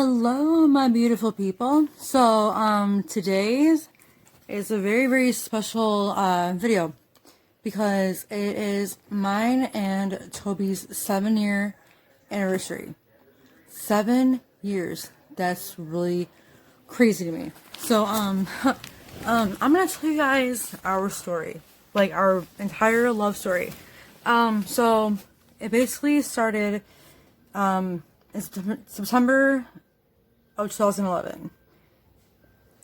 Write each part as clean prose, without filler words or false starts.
Hello, my beautiful people. So, today's is a very, very special video because it is mine and Toby's 7-year anniversary. 7 years. That's really crazy to me. So, I'm gonna tell you guys our story, like our entire love story. So it basically started in September of 2011.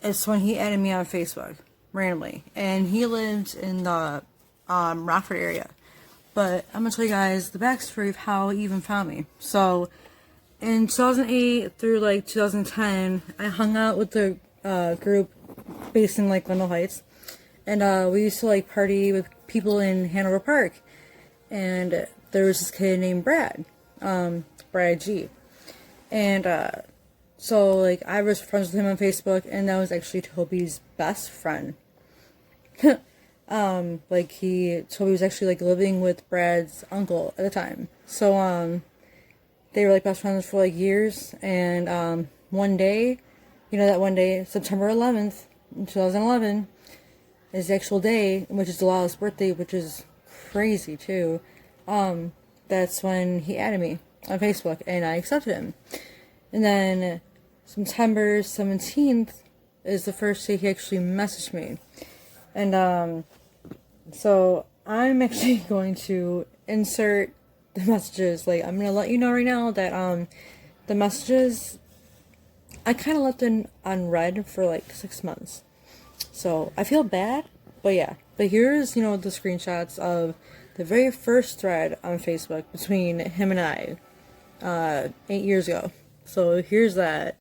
It's when he added me on Facebook randomly, and he lived in the Rockford area. But I'm gonna tell you guys the backstory of how he even found me. So in 2008 through like 2010, I hung out with the group based in like Glendale Heights, and we used to like party with people in Hanover Park. And there was this kid named Brad, Brad G. And so like I was friends with him on Facebook, and that was actually Toby's best friend. Toby was actually like living with Brad's uncle at the time. So they were like best friends for like years. And one day, one day, September 11th, 2011, is the actual day, which is Delilah's birthday, which is crazy too. That's when he added me on Facebook, and I accepted him. And then September 17th is the first day he actually messaged me. And so I'm actually going to insert the messages. Like, I'm gonna let you know right now that the messages, I kind of left them unread for like 6 months. So I feel bad, but yeah. But here's, the screenshots of the very first thread on Facebook between him and I 8 years ago. So here's that.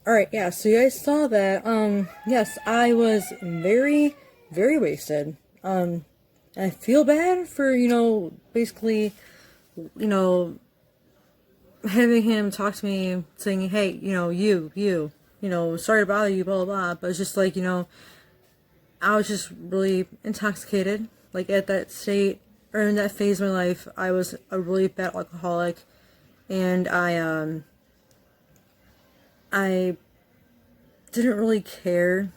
Alright, yeah, so you guys saw that. Yes, I was very, very wasted. I feel bad for, basically, having him talk to me saying, hey, sorry to bother you, blah, blah, blah. But it's just like, I was just really intoxicated. Like, at that state, or in that phase of my life, I was a really bad alcoholic. And I didn't really care.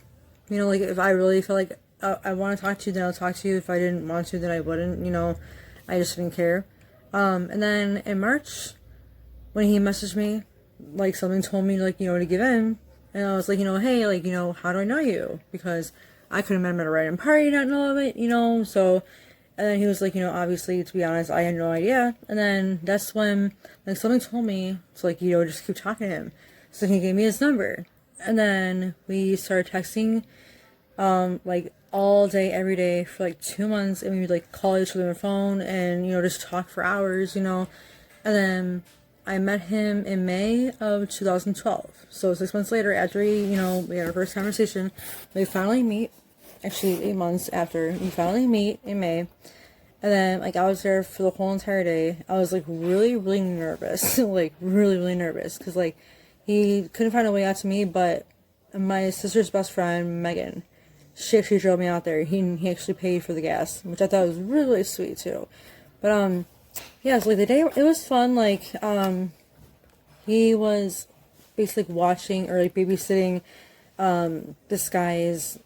Like, if I really felt like I want to talk to you, then I'll talk to you. If I didn't want to, then I wouldn't, I just didn't care. And then in March, when he messaged me, like, something told me, like, to give in. And I was like, hey, like, how do I know you? Because I couldn't have met him at a random party, not know of it, so. And then he was like, obviously, to be honest, I had no idea. And then that's when, like, something told me to, like, just keep talking to him. So he gave me his number. And then we started texting, like, all day, every day for, like, 2 months. And we would, like, call each other on the phone and, just talk for hours, And then I met him in May of 2012. So 6 months later, after we had our first conversation, we finally meet. Actually, 8 months after, we finally meet in May. And then, like, I was there for the whole entire day. I was, like, really, really nervous. Like, really, really nervous. Because, like, he couldn't find a way out to me, but my sister's best friend, Megan, she actually drove me out there. He actually paid for the gas, which I thought was really, really sweet, too. But, yeah, so, like, the day, it was fun. Like, he was basically watching, or, like, babysitting, this guy's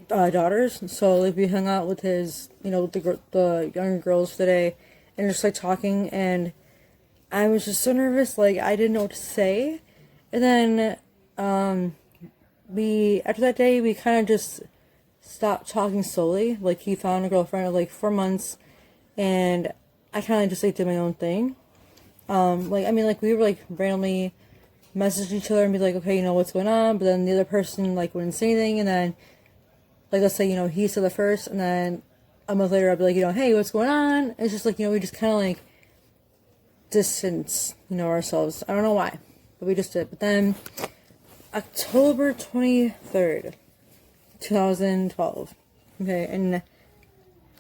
daughters. So, like, we hung out with his, the younger girls today, and just, like, talking, and I was just so nervous, like, I didn't know what to say. And then, after that day, we kind of just stopped talking slowly. Like, he found a girlfriend of, like, 4 months, and I kind of just, like, did my own thing. We were, like, randomly message each other and be like, okay, what's going on? But then the other person, like, wouldn't say anything, and then, like, let's say, he said the first, and then a month later, I'd be like, hey, what's going on? It's just, like, we just kind of, like, distance, ourselves. I don't know why, but we just did. But then, October 23rd, 2012, okay, and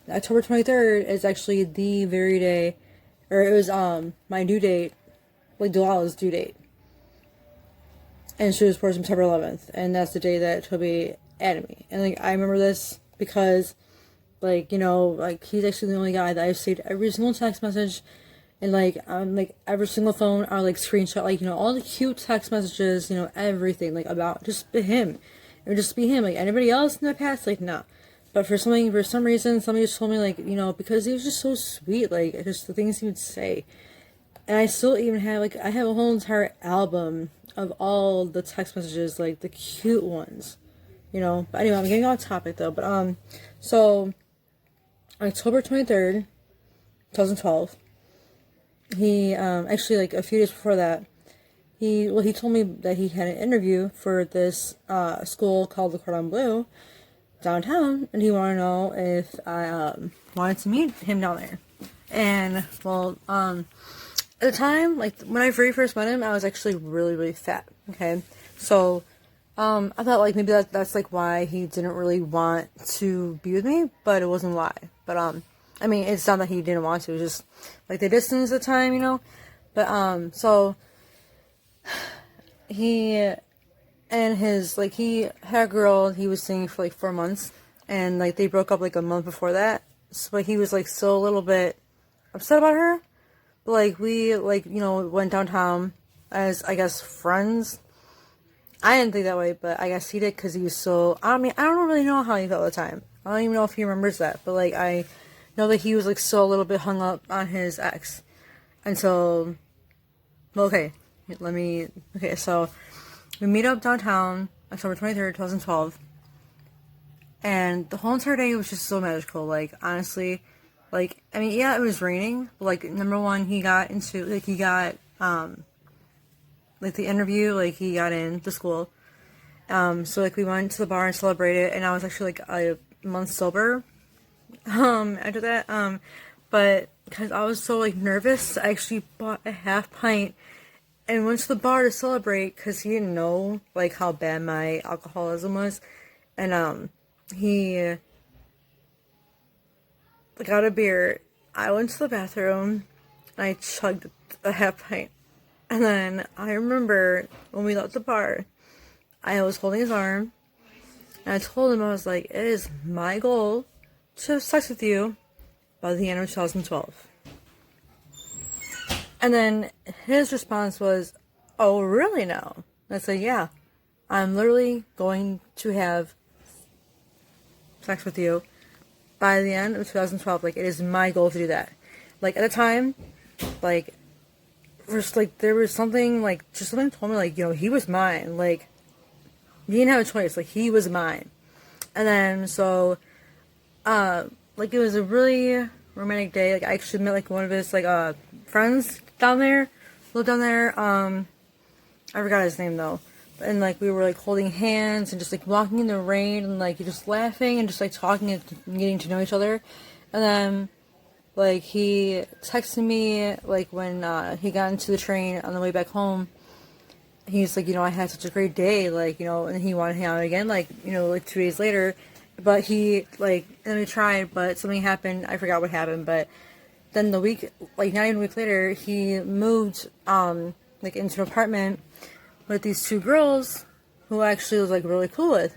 October 23rd is actually the very day or it was my due date, like Delilah's due date, and she was born September 11th, and that's the day that Toby added me. And like I remember this because, like, you know, like he's actually the only guy that I've saved every single text message, and like every single phone I like screenshot, like, you know, all the cute text messages, you know, everything like about just him. It would just be him. Like anybody else in the past, like no. But for some reason, somebody just told me, like, you know, because he was just so sweet, like just the things he would say. And I still even have, like, I have a whole entire album of all the text messages, like the cute ones, you know. But anyway, I'm getting off topic though. But so October 23rd, 2012. He actually, like a few days before that, he told me that he had an interview for this school called the Cordon Bleu downtown, and he wanted to know if I wanted to meet him down there. And well, at the time, like when I very first met him, I was actually really, really fat. Okay, so I thought like maybe that's like why he didn't really want to be with me, but it wasn't why. But I mean, it's not that he didn't want to, it was just like the distance at the time, you know. But so he and his, like, he had a girl he was seeing for like 4 months, and like they broke up like a month before that. So but he was like still a little bit upset about her. But like we, like, you know, went downtown as, I guess, friends. I didn't think that way, but I guess he did, because he was so, I mean, I don't really know how he felt at the time. I don't even know if he remembers that, but like I know that he was like so a little bit hung up on his ex. And so, okay, so we meet up downtown October 23rd, 2012. And the whole entire day was just so magical. Like, honestly, like, I mean, yeah, it was raining, but like, number one, he got into, like, he got, like, the interview, like, he got in the school. So like, we went to the bar and celebrated, and I was actually like a month sober, after that. But because I was so like nervous, I actually bought a half pint and went to the bar to celebrate, because he didn't know like how bad my alcoholism was. And he got a beer. I went to the bathroom and I chugged a half pint. And then I remember when we left the bar, I was holding his arm, and I told him, I was like, it is my goal to have sex with you by the end of 2012. And then his response was, oh, really now? And I said, yeah, I'm literally going to have sex with you by the end of 2012. Like, it is my goal to do that. Like, at the time, like, first, like, there was something, like, just something told me, like, you know, he was mine. Like, he didn't have a choice. Like, he was mine. And then, so, like, it was a really romantic day. Like, I actually met, like, one of his, like, friends down there, lived down there. I forgot his name, though. And, like, we were, like, holding hands and just, like, walking in the rain and, like, just laughing and just, like, talking and getting to know each other. And then, like, he texted me, like, when he got into the train on the way back home. He's like, you know, I had such a great day, like, you know, and he wanted to hang out again, like, you know, like 2 days later. But he, like, and we tried, but something happened. I forgot what happened, but then the week, like, not even a week later, he moved, like, into an apartment with these two girls who I actually was, like, really cool with.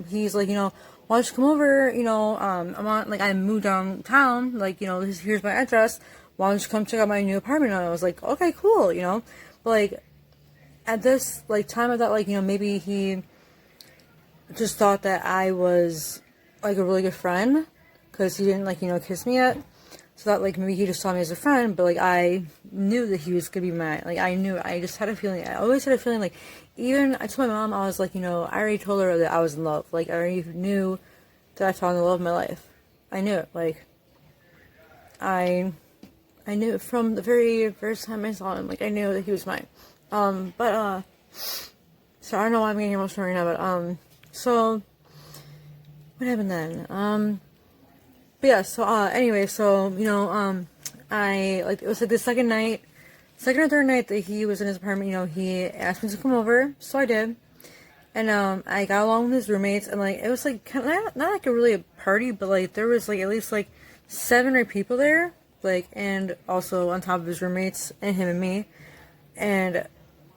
He's like, you know, why don't you come over, you know, I moved downtown, like, you know, here's my address, why don't you come check out my new apartment? And I was like, okay, cool, you know, but, like, at this, like, time, I thought, like, you know, maybe he just thought that I was, like, a really good friend, because he didn't, like, you know, kiss me yet. So that, like, maybe he just saw me as a friend, but, like, I knew that he was gonna be mine. Like, I just had a feeling, I always had a feeling, like, even, I told my mom, I was like, you know, I already told her that I was in love. Like, I already knew that I found the love of my life. I knew it, like, I knew it from the very first time I saw him. Like, I knew that he was mine. So I don't know why I'm getting emotional right now, but, so, what happened then? But yeah, so, anyway, so, you know, it was like the second or third night that he was in his apartment, you know, he asked me to come over, so I did. And, I got along with his roommates, and, like, it was, like, kind of, not like a really a party, but, like, there was, like, at least, like, 7 or 8 people there. like, and also on top of his roommates and him and me. And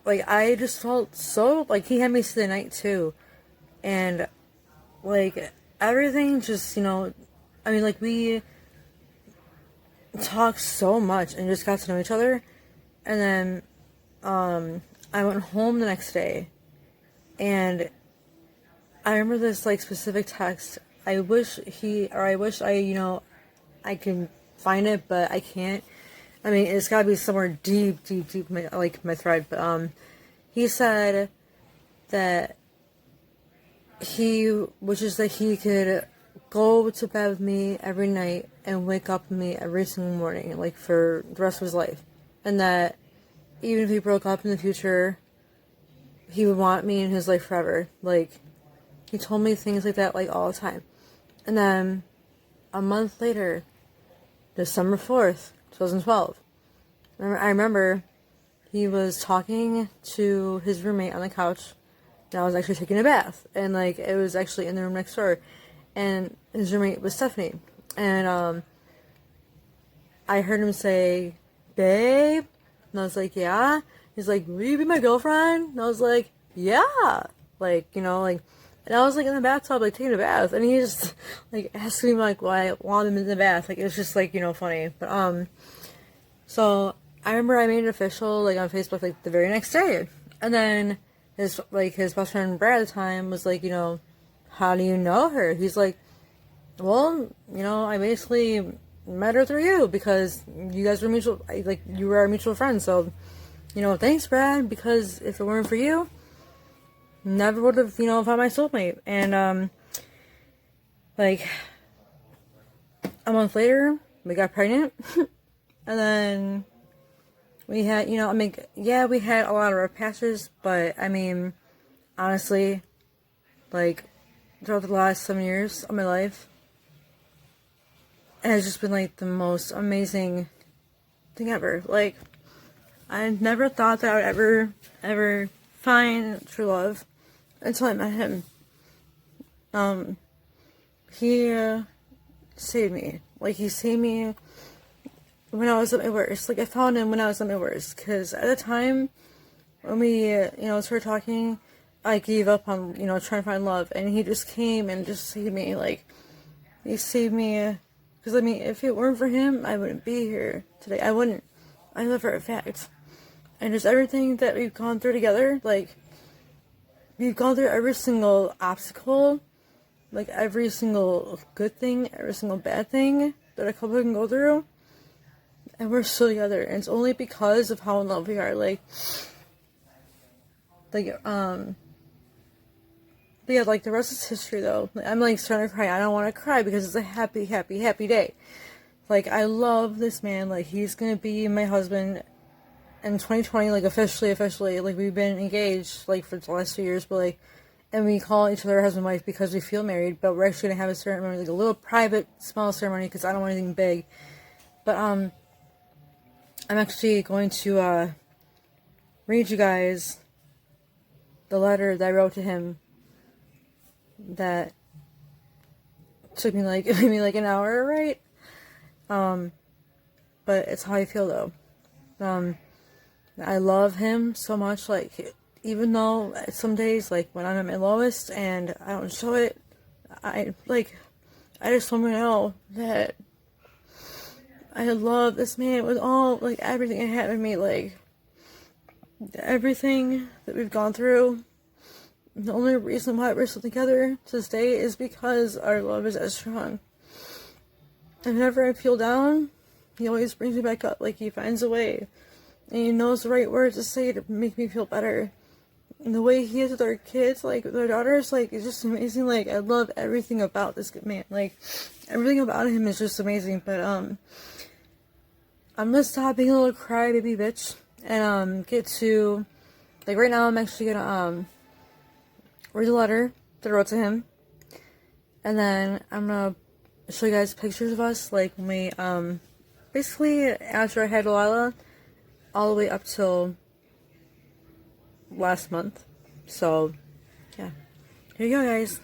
like, I just felt so, like, he had me stay the night too. And like, everything just, you know, I mean, like, we talked so much and just got to know each other. And then I went home the next day, and I remember this like specific text. I wish I, you know, I can find it, but I can't. I mean, it's gotta be somewhere deep, deep, deep, like my thread. But he said that he wishes that he could go to bed with me every night and wake up with me every single morning, like for the rest of his life, and that even if he broke up in the future, he would want me in his life forever. Like, he told me things like that, like, all the time. And then, a month later, December 4th, 2012, I remember he was talking to his roommate on the couch, and I was actually taking a bath. And, like, it was actually in the room next door. And his roommate was Stephanie. And, I heard him say, "Babe?" And I was like, "Yeah." He's like, "Will you be my girlfriend?" And I was like, "Yeah." Like, you know, like, and I was like in the bathtub, like taking a bath, and he just like asked me like why I want him in the bath. Like, it was just like, you know, funny. But so I remember I made it official like on Facebook like the very next day, and then his best friend Brad at the time was like, you know, "How do you know her?" He's like, "Well, you know, I basically met her through you because you guys were mutual, like, you were our mutual friends. So, you know, thanks, Brad, because if it weren't for you, never would have, you know, found my soulmate." And like a month later, we got pregnant, and then we had, you know, I mean, yeah, we had a lot of our pastors, but I mean, honestly, like, throughout the last 7 years of my life, it has just been like the most amazing thing ever. Like, I never thought that I would ever find true love until I met him. He saved me. Like, he saved me when I was at my worst. Like, I found him when I was at my worst. Because at the time, when we, you know, started talking, I gave up on, you know, trying to find love. And he just came and just saved me. Like, he saved me. Because, I mean, if it weren't for him, I wouldn't be here today. I wouldn't. I know for a fact. And just everything that we've gone through together, like, we've gone through every single obstacle, like, every single good thing, every single bad thing that a couple can go through, and we're still together. And it's only because of how in love we are. Like, but yeah, like, the rest is history, though. Like, I'm, like, starting to cry. I don't want to cry because it's a happy, happy, happy day. Like, I love this man. Like, he's gonna be my husband in 2020, like, officially. Like, we've been engaged, like, for the last 2 years, but, like, and we call each other husband and wife because we feel married, but we're actually gonna have a ceremony, like, a little private, small ceremony, because I don't want anything big. But, I'm actually going to, read you guys the letter that I wrote to him that took me, like, maybe, like, an hour to write. But it's how I feel, though. I love him so much, like, even though some days, like, when I'm at my lowest and I don't show it, I just want to know that I love this man with all, like, everything I have in me, like, everything that we've gone through. The only reason why we're still together to this day is because our love is as strong. And whenever I feel down, he always brings me back up. Like, he finds a way. And he knows the right words to say to make me feel better. And the way he is with our kids, like, with our daughters, like, it's just amazing. Like, I love everything about this good man. Like, everything about him is just amazing. But, I'm gonna stop being a little crybaby bitch. And, get to, like, right now I'm actually gonna, read the letter that I wrote to him. And then I'm gonna show you guys pictures of us, like, when we, basically, after I had Delilah, all the way up till last month. So, yeah. Here you go, guys.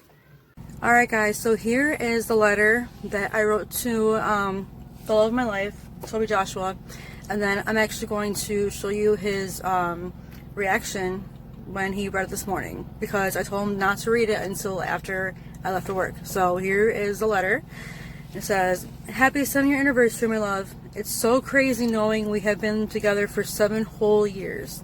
Alright, guys, so here is the letter that I wrote to, the love of my life. Toby Joshua. And then I'm actually going to show you his reaction when he read it this morning, because I told him not to read it until after I left for work. So here is the letter. It says, "Happy 7-year anniversary, my love. It's so crazy knowing we have been together for 7 whole years.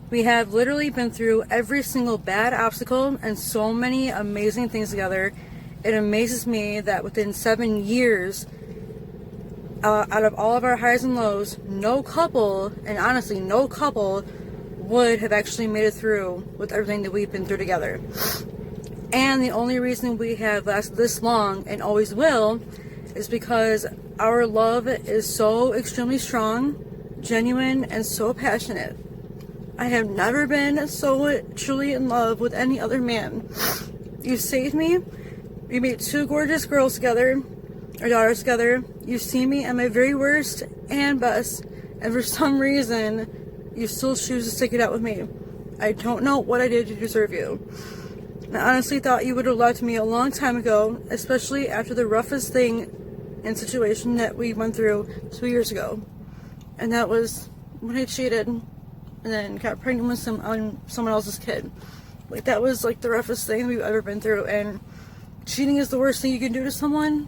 We have literally been through every single bad obstacle and so many amazing things together. It amazes me that within 7 years, out of all of our highs and lows, no couple, and honestly no couple, would have actually made it through with everything that we've been through together. And the only reason we have lasted this long and always will is because our love is so extremely strong, genuine, and so passionate. I have never been so truly in love with any other man. You saved me. We made 2 gorgeous girls together, our daughters together. You see me at my very worst and best, and for some reason, you still choose to stick it out with me. I don't know what I did to deserve you. I honestly thought you would have left me a long time ago, especially after the roughest thing and situation that we went through 2 years ago. And that was when I cheated and then got pregnant with someone else's kid. Like, that was like the roughest thing we've ever been through, and cheating is the worst thing you can do to someone,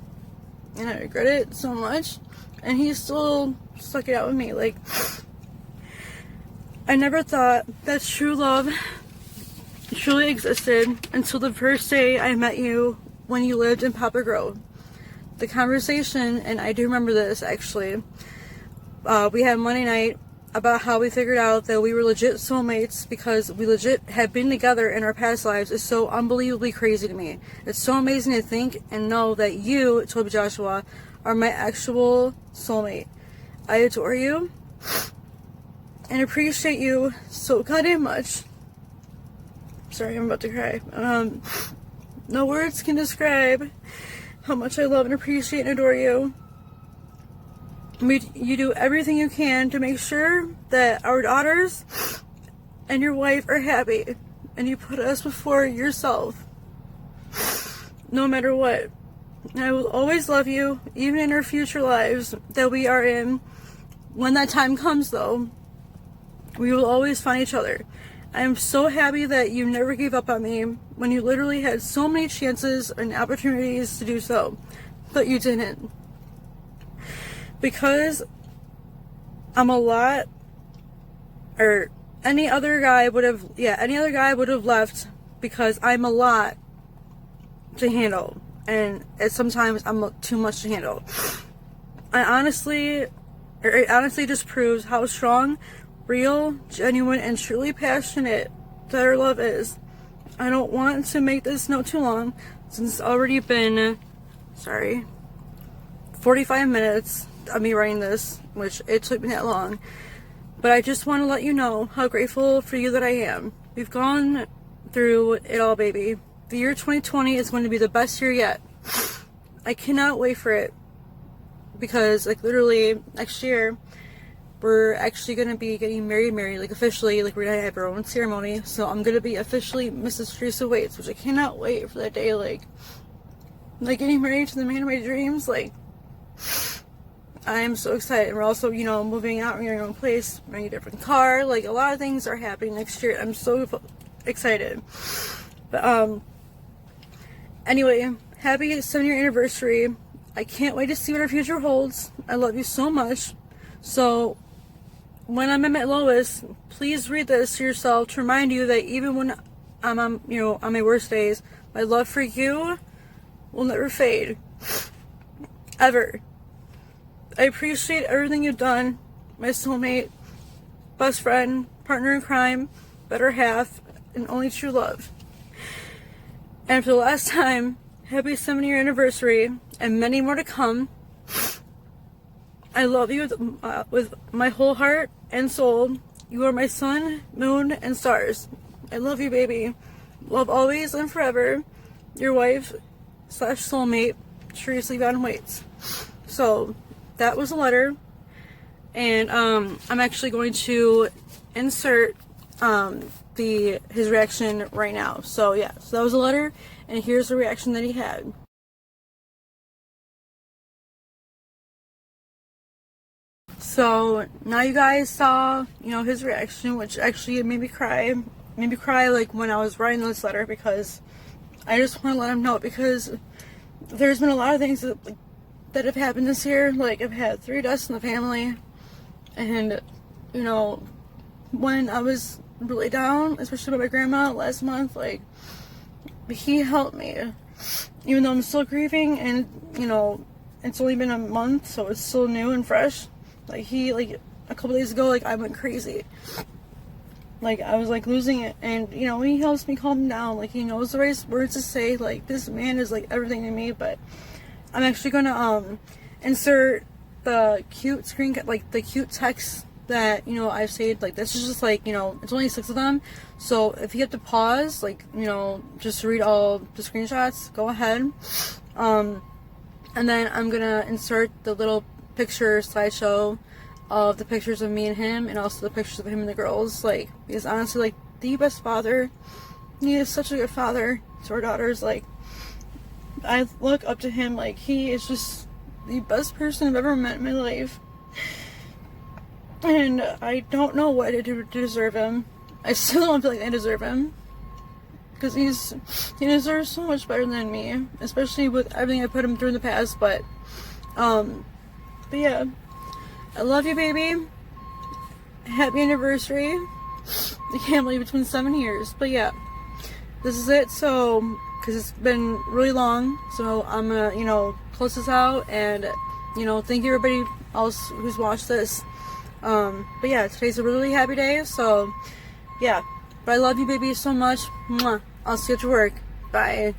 and I regret it so much. And he still stuck it out with me. Like, I never thought that true love truly existed until the first day I met you when you lived in Poplar Grove. The conversation, and I do remember this actually, we had Monday night about how we figured out that we were legit soulmates because we legit had been together in our past lives is so unbelievably crazy to me. It's so amazing to think and know that you, Toby Joshua, are my actual soulmate. I adore you and appreciate you so goddamn much. Sorry, I'm about to cry. No words can describe how much I love and appreciate and adore you. You do everything you can to make sure that our daughters and your wife are happy, and you put us before yourself, no matter what. And I will always love you, even in our future lives that we are in. When that time comes, though, we will always find each other. I am so happy that you never gave up on me when you literally had so many chances and opportunities to do so, but you didn't. Because I'm a lot, or any other guy would have left, because I'm a lot to handle, and sometimes I'm too much to handle. It honestly just proves how strong, real, genuine, and truly passionate that our love is. I don't want to make this note too long, since it's already been, 45 minutes of me writing this, which it took me that long. But I just want to let you know how grateful for you that I am. We've gone through it all, baby. The year 2020 is going to be the best year yet. I cannot wait for it, because like literally next year we're actually going to be getting married, like officially, like we're going to have our own ceremony. So I'm going to be officially Mrs. Teresa Waits, which I cannot wait for that day. Like getting married to the man of my dreams. Like, I am so excited. We're also, moving out, we're in our own place, we're in a different car. Like, a lot of things are happening next year. I'm so excited. But anyway, happy 7-year anniversary. I can't wait to see what our future holds. I love you so much. So when I'm at my lowest, please read this to yourself to remind you that even when I'm on my worst days, my love for you will never fade. Ever. I appreciate everything you've done, my soulmate, best friend, partner in crime, better half, and only true love. And for the last time, happy 7-year anniversary, and many more to come. I love you with my whole heart and soul. You are my sun, moon, and stars. I love you, baby. Love always and forever. Your wife / soulmate, Teresa Von Waits. So that was a letter, and I'm actually going to insert his reaction right now. So yeah, so that was a letter, and here's the reaction that he had. So now you guys saw, you know, his reaction, which actually made me cry. Made me cry like when I was writing this letter, because I just want to let him know, because there's been a lot of things that have happened this year. Like, I've had 3 deaths in the family, and you know, when I was really down, especially with my grandma last month, like, he helped me, even though I'm still grieving, and you know, it's only been a month, so it's still new and fresh. Like, he, like, a couple days ago, like, I went crazy. Like, I was, like, losing it. And, you know, he helps me calm down. Like, he knows the right words to say. Like, this man is, like, everything to me. But I'm actually gonna, insert the cute the cute text that, you know, I've saved. Like, this is just, like, you know, it's only 6 of them. So, if you have to pause, like, you know, just to read all the screenshots, go ahead. And then I'm gonna insert the little picture slideshow of the pictures of me and him, and also the pictures of him and the girls. Like, he's honestly, like, the best father. He is such a good father to our daughters. Like, I look up to him. Like, he is just the best person I've ever met in my life, and I don't know what I do to deserve him. I still don't feel like I deserve him, because he deserves so much better than me, especially with everything I put him through in the past. But yeah, I love you, baby. Happy anniversary. I can't believe it's been 7 years. But yeah, this is it. So, because it's been really long, so I'm gonna, you know, close this out, and, you know, thank you everybody else who's watched this. But yeah, today's a really happy day. So yeah, but I love you, baby, so much. Mwah. I'll see you at your work. Bye.